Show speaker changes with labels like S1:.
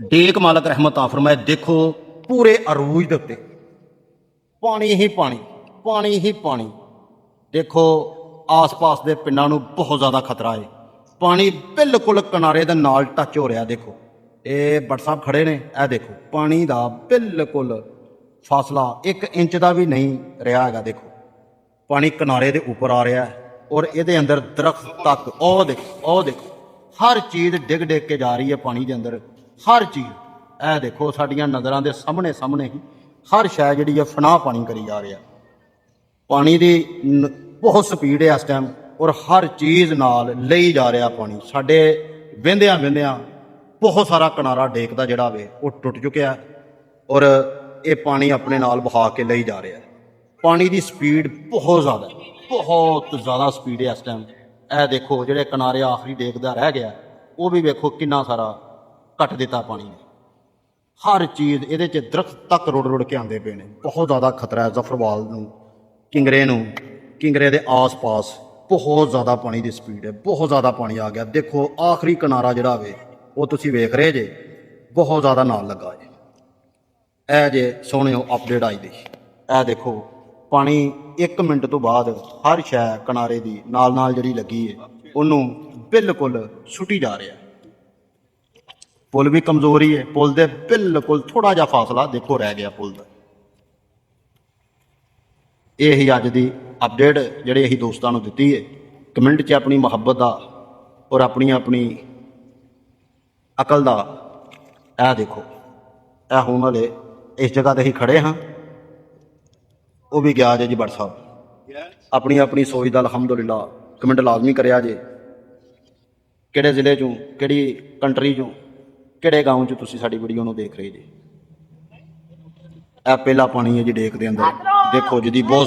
S1: Deck मालक रहमत फरमाए। देखो पूरे अरूज के उत्ते पानी ही पानी, पानी ही पानी। देखो आस पास के पिंडां नूं बहुत ज़्यादा खतरा है। पानी बिल्कुल किनारे दे नाल टच हो रहा। देखो ये भट्ट साहब खड़े ने, यह देखो पानी का बिल्कुल फासला 1 इंच का भी नहीं रहा है। देखो पानी किनारे के ऊपर आ रहा है और ये अंदर दरख्त तक ओ देखो हर चीज़ डिग डिग के जा रही है पानी के अंदर। हर चीज़ यह देखो साडियां नज़रां दे सामने सामने ही हर शै जिहड़ी है फनाह पानी करी जा रहा। पानी की बहुत स्पीड है इस टाइम और हर चीज़ नाल लई जा रहा पानी। साडे वेंदियां वेंदियां बहुत सारा किनारा डेक दा जिहड़ा वे वो टुट चुकिया और ये पानी अपने नाल बहा के लई जा रहा है। पानी की स्पीड बहुत ज़्यादा स्पीड है इस टाइम। यह देखो जिहड़े किनारे आखिरी डेक दा रह गया वो भी वेखो कितना सारा घट दिता पानी ने। हर चीज़ ये दरख्त तक रुड़ रुड़ के आते पे ने। बहुत ज़्यादा खतरा है जफरवाल नूं, किंगरे के आस पास बहुत ज़्यादा पानी की स्पीड है। बहुत ज़्यादा पानी आ गया। देखो आखिरी किनारा जिहड़ा वे वो तुसीं वेख रहे जे, बहुत ज़्यादा नाल लगा है। ए जे सोहणिओ अपडेट आई दी। ए देखो पानी 1 मिनट तो बाद हर शै किनारे की नाल नाल जिहड़ी लगी है उन्होंने बिल्कुल सुटी जा रहा है। पुल भी कमजोर ही है। पुल दे बिल्कुल थोड़ा जा फासला देखो रह गया पुल का। यही अज की अपडेट जिहड़ी असीं दोस्तां नूं दित्ती है। कमेंट च अपनी मुहब्बत का और अपनी अपनी अकल का यह देखो यह हुण हले इस जगह ते असीं खड़े हाँ, वो भी गया जे जी भट्ट साहब। अपनी अपनी सोच का अलहमदुलिल्लाह कमेंट लाजमी करिया जे। किहड़े जिले चों, किहड़ी कंट्री चों, किहड़े गाँव चों तुसीं साडी वीडियो नूं देख रहे जे। यह पहला पानी है जी डेक दे अंदर। देखो जी बहुत